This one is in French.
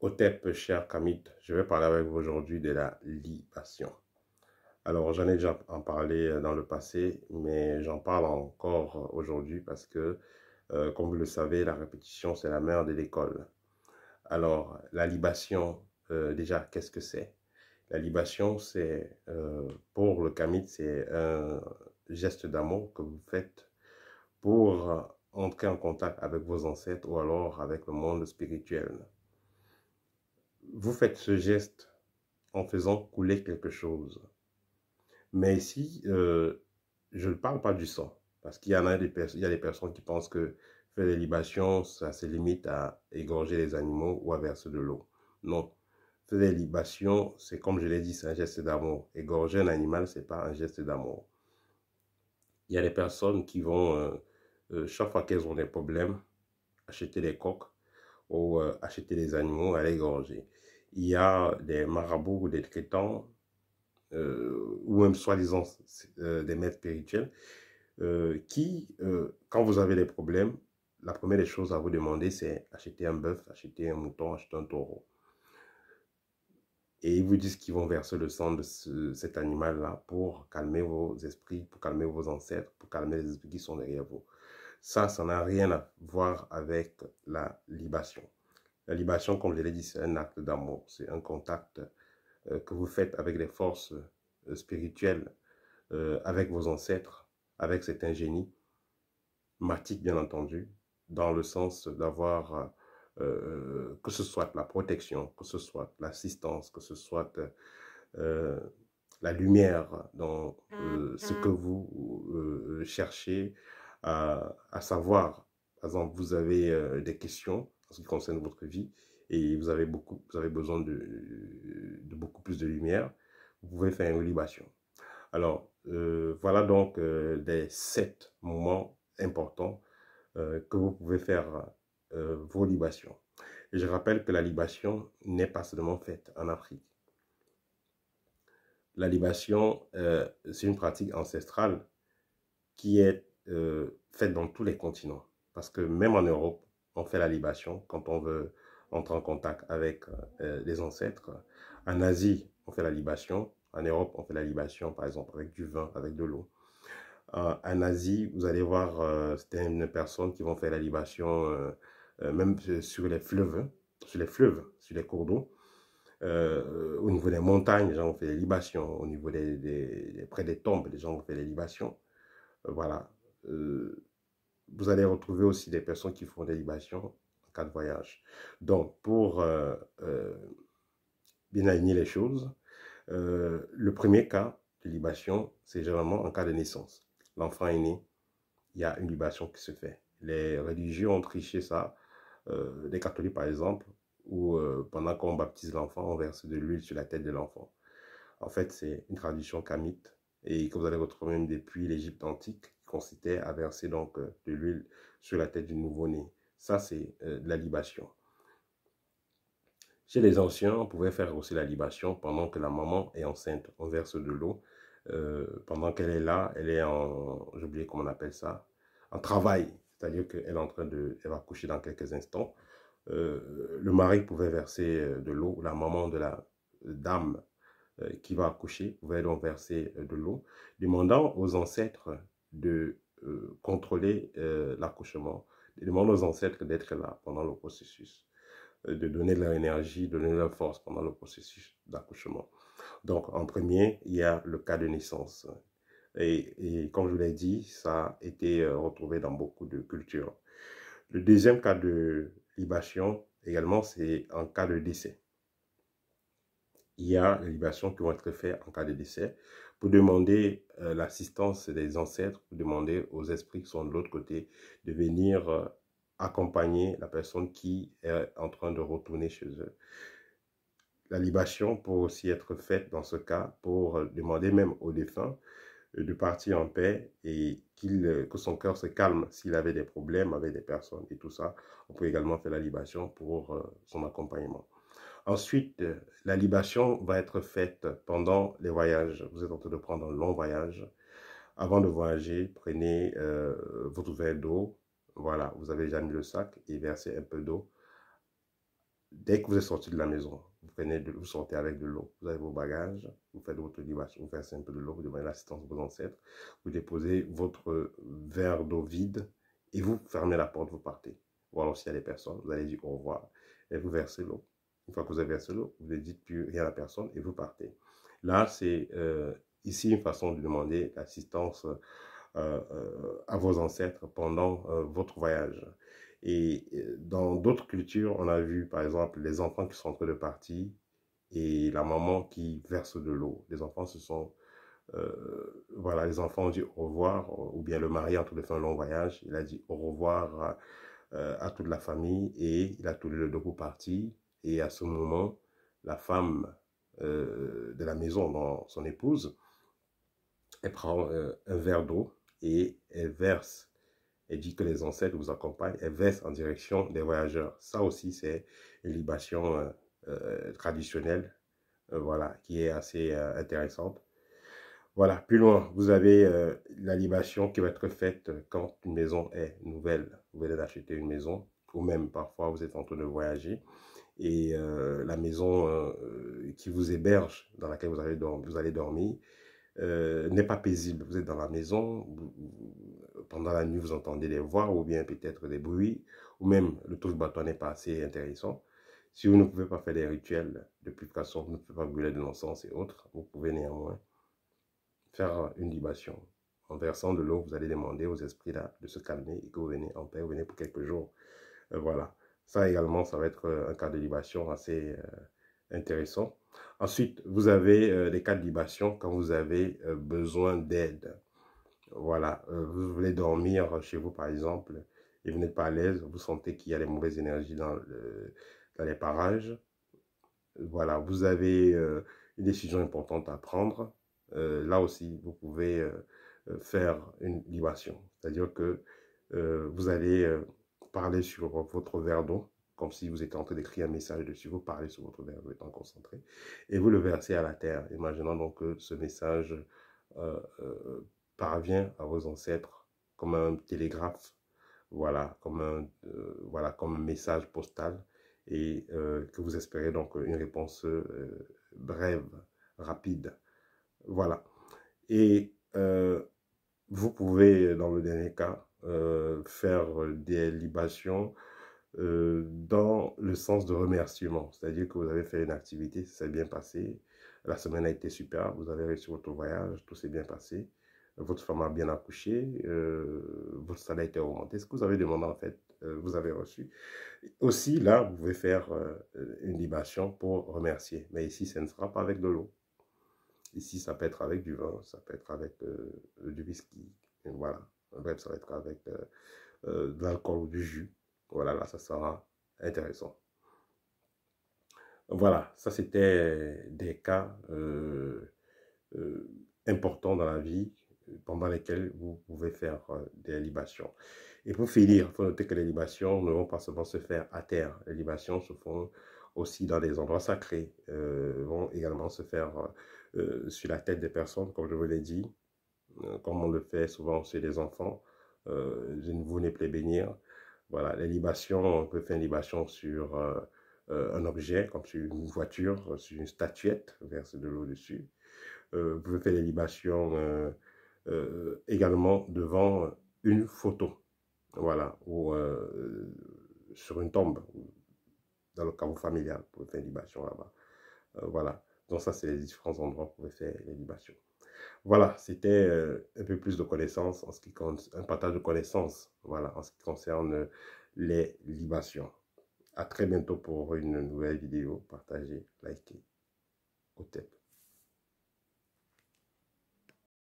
Hotep, cher Kamit, je vais parler avec vous aujourd'hui de la libation. Alors, j'en ai déjà en parlé dans le passé, mais j'en parle encore aujourd'hui parce que, comme vous le savez, la répétition, c'est la mère de l'école. Alors, la libation, déjà, qu'est-ce que c'est? La libation, c'est, pour le Kamit, c'est un geste d'amour que vous faites pour entrer en contact avec vos ancêtres ou alors avec le monde spirituel. Vous faites ce geste en faisant couler quelque chose. Mais ici, je ne parle pas du sang, parce qu'il y en a il y a des personnes qui pensent que faire des libations, ça se limite à égorger les animaux ou à verser de l'eau. Non. Faire des libations, c'est comme je l'ai dit, c'est un geste d'amour. Égorger un animal, c'est pas un geste d'amour. Il y a des personnes qui vont, chaque fois qu'elles ont des problèmes, acheter des coqs ou acheter des animaux à l'égorger. Il y a des marabouts ou des crétans ou même soi-disant des maîtres spirituels, qui, quand vous avez des problèmes, la première des choses à vous demander, c'est acheter un bœuf, acheter un mouton, acheter un taureau. Et ils vous disent qu'ils vont verser le sang de cet animal-là pour calmer vos esprits, pour calmer vos ancêtres, pour calmer les esprits qui sont derrière vous. Ça n'a rien à voir avec la libation. La libation, comme je l'ai dit, c'est un acte d'amour, c'est un contact que vous faites avec les forces spirituelles, avec vos ancêtres, avec cet génie, matique bien entendu, dans le sens d'avoir, que ce soit la protection, que ce soit l'assistance, que ce soit euh, la lumière dans ce que vous cherchez à savoir. Par exemple, vous avez des questions en ce qui concerne votre vie et vous avez besoin de beaucoup plus de lumière. Vous pouvez faire une libation. Alors, voilà donc les 7 moments importants que vous pouvez faire vos libations. Et je rappelle que la libation n'est pas seulement faite en Afrique. La libation, c'est une pratique ancestrale qui est faite dans tous les continents. Parce que même en Europe, on fait la libation quand on veut entrer en contact avec les ancêtres. En Asie, on fait la libation. En Europe, on fait la libation, par exemple, avec du vin, avec de l'eau. En Asie, vous allez voir certaines personnes qui vont faire la libation même sur les fleuves, sur les cours d'eau. Au niveau des montagnes, les gens ont fait les libations. Au niveau près des tombes, les gens ont fait les libations. Voilà. Vous allez retrouver aussi des personnes qui font des libations en cas de voyage. Donc, pour bien aligner les choses, le premier cas de libation, c'est généralement en cas de naissance. L'enfant est né, il y a une libation qui se fait. Les religieux ont triché ça, les catholiques par exemple, où pendant qu'on baptise l'enfant, on verse de l'huile sur la tête de l'enfant. En fait, c'est une tradition kamite et que vous allez retrouver même depuis l'Égypte antique, qui consistait à verser donc de l'huile sur la tête du nouveau-né. Ça, c'est de la libation. Chez les anciens, on pouvait faire aussi la libation pendant que la maman est enceinte. On verse de l'eau. Pendant qu'elle est là, elle est en, j'ai oublié comment on appelle ça, en travail. C'est-à-dire qu'elle est en train de, elle va coucher dans quelques instants. Le mari pouvait verser de l'eau, la maman de la dame qui va accoucher pouvait donc verser de l'eau, demandant aux ancêtres de contrôler l'accouchement, demandant aux ancêtres d'être là pendant le processus, de donner leur énergie, de donner leur force pendant le processus d'accouchement. Donc, en premier, il y a le cas de naissance. Et comme je vous l'ai dit, ça a été retrouvé dans beaucoup de cultures. Le deuxième cas de libation, également, c'est en cas de décès. Il y a les libations qui vont être faites en cas de décès pour demander l'assistance des ancêtres, pour demander aux esprits qui sont de l'autre côté de venir accompagner la personne qui est en train de retourner chez eux. La libation peut aussi être faite dans ce cas pour demander même au défunt de partir en paix et que son cœur se calme s'il avait des problèmes avec des personnes et tout ça. On peut également faire la libation pour son accompagnement. Ensuite, la libation va être faite pendant les voyages. Vous êtes en train de prendre un long voyage. Avant de voyager, prenez votre verre d'eau. Voilà, vous avez déjà mis le sac et versez un peu d'eau dès que vous êtes sorti de la maison, vous sortez avec de l'eau, vous avez vos bagages, vous faites votre libation, vous versez un peu de l'eau, vous demandez l'assistance de vos ancêtres, vous déposez votre verre d'eau vide et vous fermez la porte, vous partez. Ou alors s'il y a des personnes, vous allez dire au revoir et vous versez l'eau. Une fois que vous avez versé l'eau, vous ne dites plus rien à la personne et vous partez. Là, c'est ici une façon de demander l'assistance à vos ancêtres pendant votre voyage. Et dans d'autres cultures, on a vu par exemple les enfants qui sont en train de partir et la maman qui verse de l'eau. Les enfants se sont, voilà, les enfants ont dit au revoir, ou bien le mari en train de faire un long voyage, il a dit au revoir à toute la famille et il a tourné le dos pour partir. Et à ce moment, la femme de la maison, dans son épouse, elle prend un verre d'eau et elle verse. Elle dit que les ancêtres vous accompagnent. Elle verse en direction des voyageurs. Ça aussi, c'est une libation traditionnelle, voilà, qui est assez intéressante. Voilà, plus loin, vous avez la libation qui va être faite quand une maison est nouvelle. Vous venez d'acheter une maison, ou même parfois vous êtes en train de voyager et la maison qui vous héberge, dans laquelle vous allez dormir, n'est pas paisible. Vous êtes dans la maison, pendant la nuit vous entendez des voix ou bien peut-être des bruits, ou même le touche-bâton n'est pas assez intéressant. Si vous ne pouvez pas faire des rituels de purification, vous ne pouvez pas brûler de l'encens et autres, vous pouvez néanmoins faire une libation. En versant de l'eau, vous allez demander aux esprits là de se calmer et que vous venez en paix, vous venez pour quelques jours. Voilà. Ça également, ça va être un cas de libation assez intéressant. Ensuite, vous avez des cas de libation quand vous avez besoin d'aide. Voilà, vous voulez dormir chez vous par exemple et vous n'êtes pas à l'aise, vous sentez qu'il y a des mauvaises énergies dans les parages. Voilà, vous avez une décision importante à prendre. Là aussi, vous pouvez faire une libation. C'est-à-dire que vous allez parler sur votre verre d'eau, comme si vous étiez en train d'écrire un message dessus. Vous parlez sur votre verre d'eau étant concentré. Et vous le versez à la terre. Imaginons donc que ce message euh, euh, parvient à vos ancêtres comme un télégraphe. Voilà, voilà, comme un message postal et que vous espérez donc une réponse brève, rapide. Voilà. Et vous pouvez, dans le dernier cas, faire des libations dans le sens de remerciement. C'est-à-dire que vous avez fait une activité, ça s'est bien passé, la semaine a été super, vous avez réussi votre voyage, tout s'est bien passé, votre femme a bien accouché, votre salaire a été augmenté. Ce que vous avez demandé, en fait, vous avez reçu. Aussi, là, vous pouvez faire une libation pour remercier. Mais ici, ce ne sera pas avec de l'eau. Ici, ça peut être avec du vin, ça peut être avec du whisky. Et voilà. Bref, ça va être avec de l'alcool ou du jus. Voilà, là, ça sera intéressant. Voilà, ça c'était des cas importants dans la vie pendant lesquels vous pouvez faire des libations. Et pour finir, il faut noter que les libations ne vont pas seulement se faire à terre. Les libations se font aussi dans des endroits sacrés, vont également se faire sur la tête des personnes, comme je vous l'ai dit, comme on le fait souvent chez les enfants. Vous venez bénir. Voilà, les libations, on peut faire une libation sur un objet, comme sur une voiture, sur une statuette, verser de l'eau dessus. Vous pouvez faire des libations également devant une photo, voilà, ou sur une tombe, dans le caveau familial, vous pouvez faire une libation là-bas. Voilà, donc ça, c'est les différents endroits où vous pouvez faire les libations. Voilà, c'était un peu plus de connaissances, un partage de connaissances, voilà, en ce qui concerne les libations. À très bientôt pour une nouvelle vidéo. Partagez, likez. Au tep.